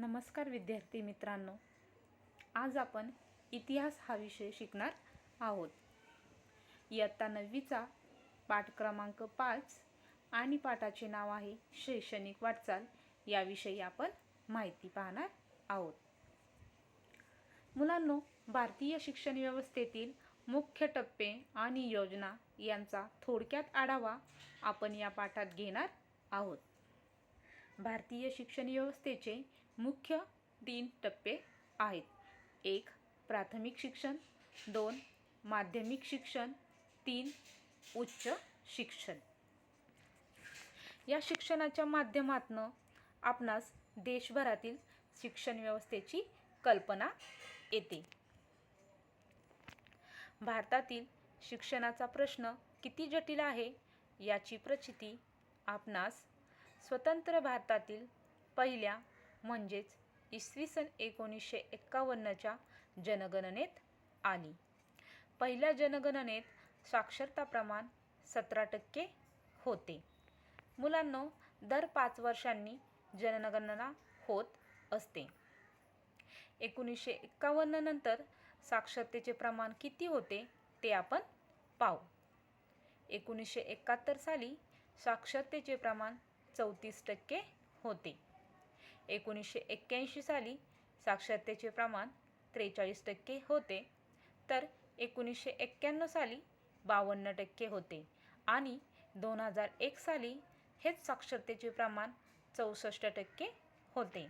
नमस्कार विद्यार्थी मित्रांनो, आज आपण इतिहास हा विषय शिकणार आहोत. इयत्ता 9वीचा पाठ क्रमांक 5 आणि पाठाचे नाव आहे शैक्षणिक वाटचाल. याविषयी आपण माहिती पाहणार आहोत. मुलांनो, भारतीय शिक्षण व्यवस्थेतील मुख्य टप्पे आणि योजना यांचा थोडक्यात आढावा आपण या पाठात घेणार आहोत. भारतीय शिक्षण व्यवस्थेचे मुख्य 3 टप्पे आहेत. 1. प्राथमिक शिक्षण, 2. माध्यमिक शिक्षण, 3. उच्च शिक्षण. या शिक्षणाच्या माध्यमातून आपणास देशभरातील शिक्षण व्यवस्थेची कल्पना येते. भारतातील शिक्षणाचा प्रश्न किती जटिल आहे याची प्रचिती आपणास स्वतंत्र भारतातील पहिल्या म्हणजेच इसवी सन 1951च्या जनगणनेत आली. पहिल्या जनगणनेत साक्षरता प्रमाण 17% होते. मुलांनो, दर 5 वर्षांनी जनगणना होत असते. 1951 नंतर साक्षरतेचे प्रमाण किती होते ते आपण पाहू. 1971 साली साक्षरतेचे प्रमाण 34% होते. 1981 साली साक्षरतेचे प्रमाण 43% होते, तर 1991 साली 52% होते आणि 2001 साली हेच साक्षरतेचे प्रमाण 64% होते.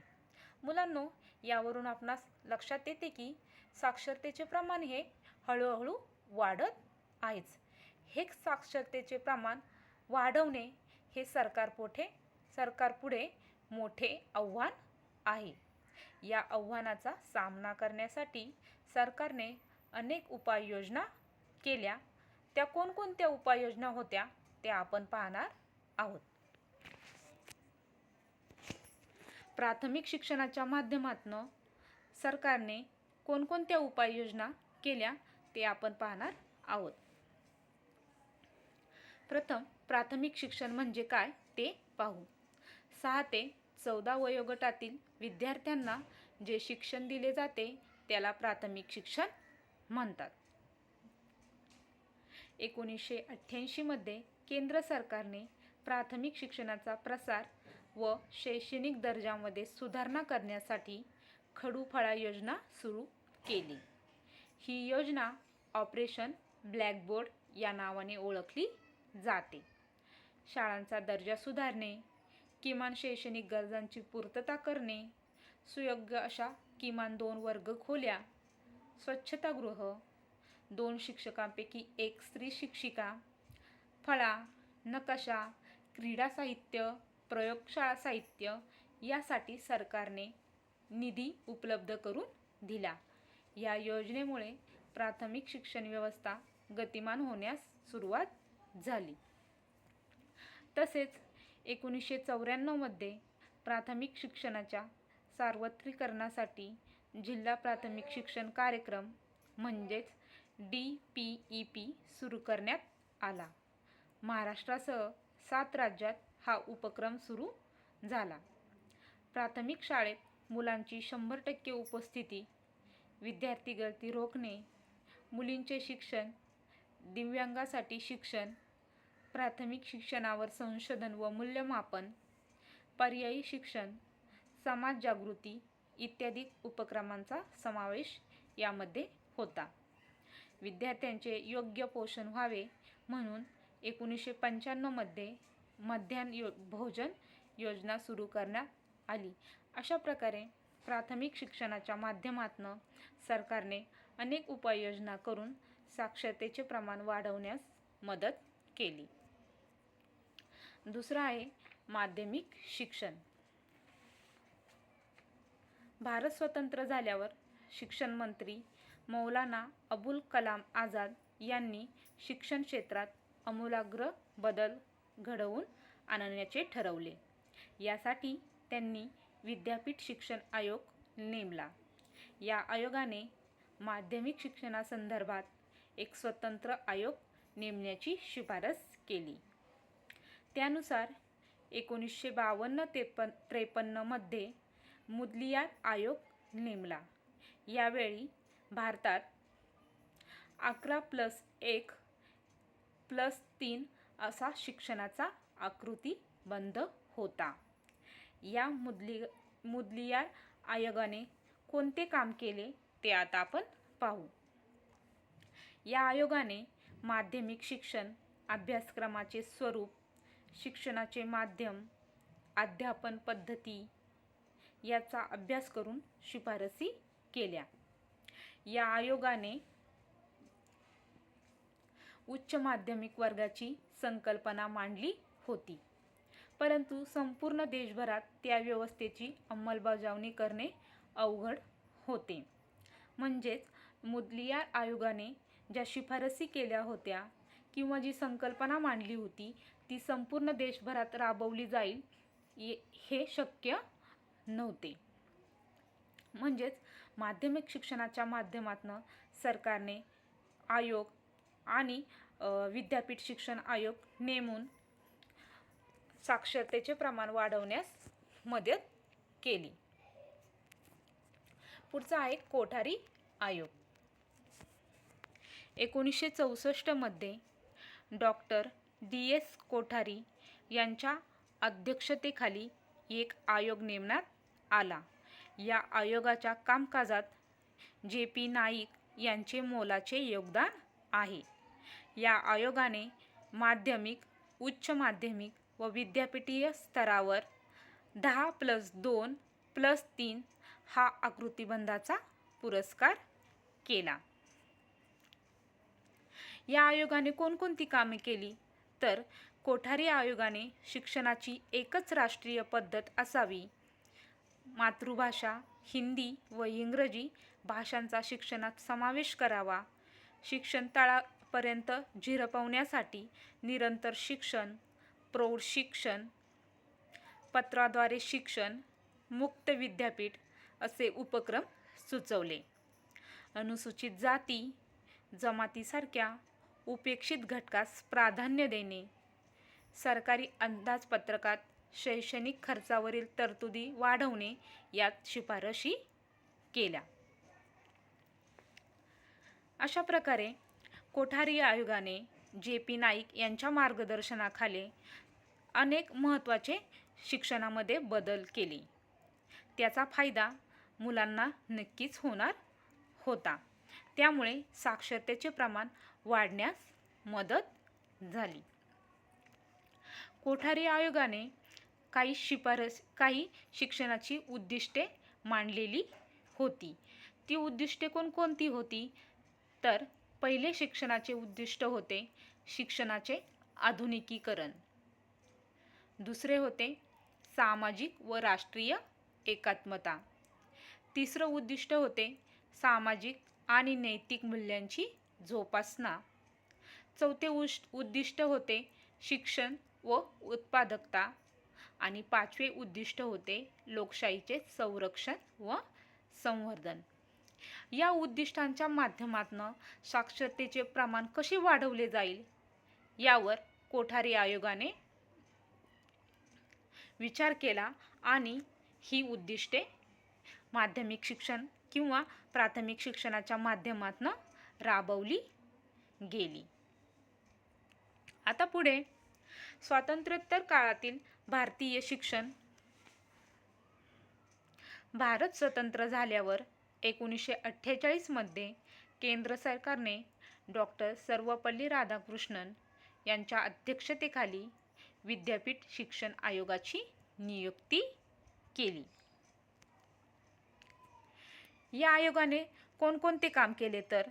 मुलांनो, यावरून आपणास लक्षात येते की साक्षरतेचे प्रमाण हे हळूहळू वाढत आहेच. हे साक्षरतेचे प्रमाण वाढवणे हे सरकारपुढे मोठे आव्हान आहे. या आव्हानाचा सामना करण्यासाठी सरकारने अनेक उपाययोजना केल्या. त्या कोणकोणत्या उपाययोजना होत्या त्या आपण पाहणार आहोत. प्राथमिक शिक्षणाच्या माध्यमातून सरकारने कोणकोणत्या उपाययोजना केल्या ते आपण पाहणार आहोत. प्रथम, प्राथमिक शिक्षण म्हणजे काय ते पाहू. 6 ते 14 वयोगटातील विद्यार्थ्यांना जे शिक्षण दिले जाते त्याला प्राथमिक शिक्षण म्हणतात. 1988 मध्ये केंद्र सरकारने प्राथमिक शिक्षणाचा प्रसार व शैक्षणिक दर्जामध्ये सुधारणा करण्यासाठी खडू-फळा योजना सुरू केली. ही योजना ऑपरेशन ब्लॅकबोर्ड या नावाने ओळखली जाते. शाळांचा दर्जा सुधारणे, किमान शैक्षणिक गरजांची पूर्तता करणे, सुयोग्य अशा किमान 2 वर्गखोल्या, स्वच्छतागृह, 2 शिक्षकांपैकी 1 स्त्री शिक्षिका, फळा, नकाशा, क्रीडा साहित्य, प्रयोगशाळा साहित्य यासाठी सरकारने निधी उपलब्ध करून दिला. या योजनेमुळे प्राथमिक शिक्षण व्यवस्था गतिमान होण्यास सुरुवात झाली. तसेच 1994 मध्ये प्राथमिक शिक्षणाच्या सार्वत्रिकरणासाठी जिल्हा प्राथमिक शिक्षण कार्यक्रम म्हणजेच DPEP सुरू करण्यात आला. महाराष्ट्रासह 7 राज्यात हा उपक्रम सुरू झाला. प्राथमिक शाळेत मुलांची 100% उपस्थिती, विद्यार्थी गळती रोखणे, मुलींचे शिक्षण, दिव्यांगांसाठी शिक्षण, प्राथमिक शिक्षणावर संशोधन व मूल्यमापन, पर्यायी शिक्षण, समाज जागृती इत्यादी उपक्रमांचा समावेश यामध्ये होता. विद्यार्थ्यांचे योग्य पोषण व्हावे म्हणून 1995 मध्ये मध्यान्ह भोजन योजना सुरू करण्यात आली. अशा प्रकारे प्राथमिक शिक्षणाच्या माध्यमातून सरकारने अनेक उपाययोजना करून साक्षरतेचे प्रमाण वाढवण्यास मदत केली. दुसरा आहे माध्यमिक शिक्षण. भारत स्वतंत्र झाल्यावर शिक्षण मंत्री मौलाना अबुल कलाम आझाद यांनी शिक्षण क्षेत्रात आमूलाग्र बदल घडवून आणण्याचे ठरवले. यासाठी त्यांनी विद्यापीठ शिक्षण आयोग नेमला. या आयोगाने माध्यमिक शिक्षणासंदर्भात एक स्वतंत्र आयोग नेमण्याची शिफारस केली. त्यानुसार 1952 ते 53 मध्ये मुदलियार आयोग नेमला. यावेळी भारतात 11+1+3 असा शिक्षणाचा आकृतिबंध होता. या मुदलियार आयोगाने कोणते काम केले ते आता आपण पाहू. या आयोगाने माध्यमिक शिक्षण अभ्यासक्रमाचे स्वरूप, शिक्षणाचे माध्यम, अध्यापन पद्धती याचा अभ्यास करून शिफारसी केल्या. या आयोगाने उच्च माध्यमिक वर्गाची संकल्पना मांडली होती, परंतु संपूर्ण देशभरात त्या व्यवस्थेची अंमलबजावणी करणे अवघड होते. म्हणजेच मुदलियार आयोगाने ज्या शिफारसी केल्या होत्या किंवा जी संकल्पना मांडली होती ती संपूर्ण देशभरात राबवली जाईल हे शक्य नव्हते. म्हणजेच माध्यमिक शिक्षणाच्या माध्यमातून सरकारने आयोग आणि विद्यापीठ शिक्षण आयोग नेमून साक्षरतेचे प्रमाण वाढवण्यास मदत केली. पुढचा आहे कोठारी आयोग. 1964 मध्ये डॉक्टर DS कोठारी यांच्या अध्यक्षतेखाली एक आयोग नेमण्यात आला. या आयोगाच्या कामकाजात JP नाईक यांचे मोलाचे योगदान आहे. या आयोगाने माध्यमिक, उच्च माध्यमिक व विद्यापीठीय स्तरावर 10+2+3 हा आकृतिबंधाचा पुरस्कार केला. या आयोगाने कोणकोणती कामे केली तर कोठारी आयोगाने शिक्षणाची एकच राष्ट्रीय पद्धत असावी, मातृभाषा हिंदी व इंग्रजी भाषांचा शिक्षणात समावेश करावा, शिक्षण तळापर्यंत झिरपवण्यासाठी निरंतर शिक्षण, प्रौढ शिक्षण, पत्राद्वारे शिक्षण, मुक्त विद्यापीठ असे उपक्रम सुचवले. अनुसूचित जाती जमातीसारख्या उपेक्षित घटकास प्राधान्य देणे, सरकारी अंदाजपत्रकात शैक्षणिक खर्चावरील तरतुदी वाढवणे यात शिफारशी केल्या. अशा प्रकारे कोठारी आयोगाने JP नाईक यांच्या मार्गदर्शनाखाली अनेक महत्त्वाचे शिक्षणामध्ये बदल केले. त्याचा फायदा मुलांना नक्कीच होणार होता. त्यामुळे साक्षरतेचे प्रमाण वाढण्यास मदत झाली. कोठारी आयोगाने काही शिक्षणाची उद्दिष्टे मांडलेली होती. ती उद्दिष्टे कोणकोणती होती तर पहिले शिक्षणाचे उद्दिष्ट होते शिक्षणाचे आधुनिकीकरण. दुसरे होते सामाजिक व राष्ट्रीय एकात्मता. तिसरं उद्दिष्ट होते सामाजिक आणि नैतिक मूल्यांची जोपासना. चौथे उद्दिष्ट होते शिक्षण व उत्पादकता आणि पाचवे उद्दिष्ट होते लोकशाहीचे संरक्षण व संवर्धन. या उद्दिष्टांच्या माध्यमातून साक्षरतेचे प्रमाण कसे वाढवले जाईल यावर कोठारी आयोगाने विचार केला आणि ही उद्दिष्टे माध्यमिक शिक्षण किंवा प्राथमिक शिक्षणाच्या माध्यमातून राबवली गेली. आता पुढे स्वातंत्र्योत्तर काळातील भारतीय शिक्षण. भारत स्वतंत्र झाल्यावर 1948 मध्ये केंद्र सरकारने डॉक्टर सर्वपल्ली राधाकृष्णन यांच्या अध्यक्षतेखाली विद्यापीठ शिक्षण आयोगाची नियुक्ती केली. या आयोगाने कोणकोणते काम केले तर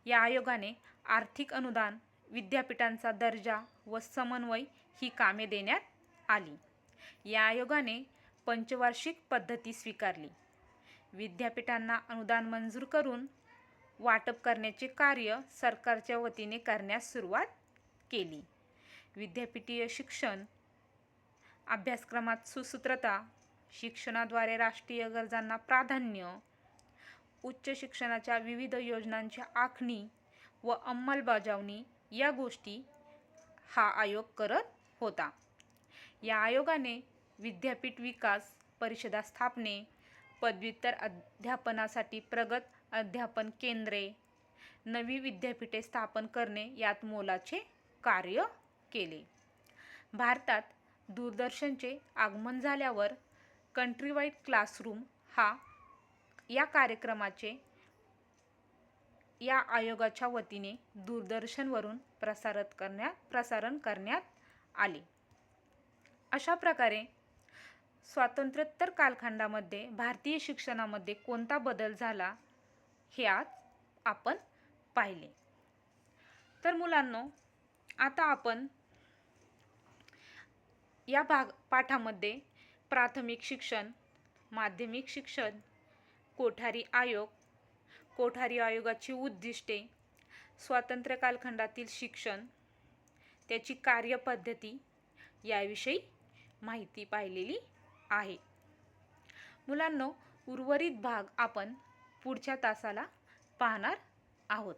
या आयोगाने आर्थिक अनुदान, विद्यापीठांचा दर्जा व समन्वय ही कामे देण्यात आली. या आयोगाने पंचवार्षिक पद्धती स्वीकारली. विद्यापीठांना अनुदान मंजूर करून वाटप करण्याचे कार्य सरकारच्या वतीने करण्यास सुरुवात केली. विद्यापीठीय शिक्षण अभ्यासक्रमात सुसूत्रता, शिक्षणाद्वारे राष्ट्रीय गरजांना प्राधान्य, उच्च शिक्षणाच्या विविध योजनांची आखणी व अंमलबजावणी या गोष्टी हा आयोग करत होता. या आयोगाने विद्यापीठ विकास परिषदा स्थापने, पदव्युत्तर अध्यापनासाठी प्रगत अध्यापन केंद्रे, नवी विद्यापीठे स्थापन करणे यात मोलाचे कार्य केले. भारतात दूरदर्शनचे आगमन झाल्यावर कंट्रीवाईड क्लासरूम या कार्यक्रमाचे या आयोगाच्या वतीने दूरदर्शनवरून प्रसारण करण्यात आले. अशा प्रकारे स्वातंत्र्योत्तर कालखंडामध्ये भारतीय शिक्षणामध्ये कोणता बदल झाला हे आज आपण पाहिले. तर मुलांनो, आता आपण या पाठामध्ये प्राथमिक शिक्षण, माध्यमिक शिक्षण, कोठारी आयोगाची उद्दिष्टे, स्वातंत्र्य कालखंडातील शिक्षण, त्याची कार्यपद्धती याविषयी माहिती पाहिलेली आहे. मुलांनो, उर्वरित भाग आपण पुढच्या तासाला पाहणार आहोत.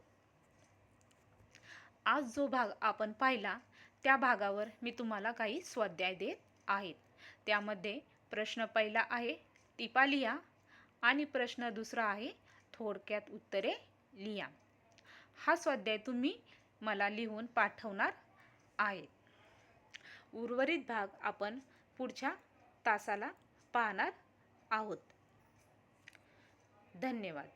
आज जो भाग आपण पाहिला त्या भागावर मी तुम्हाला काही स्वाध्याय देत आहेत. त्यामध्ये प्रश्न पहिला आहे टिपा लिहा आणि प्रश्न दुसरा आहे थोडक्यात उत्तरे लिहा. हा स्वाध्याय तुम्ही मला लिहून पाठवणार आहे. उर्वरित भाग आपण पुढच्या तासाला पाहणार आहोत. धन्यवाद.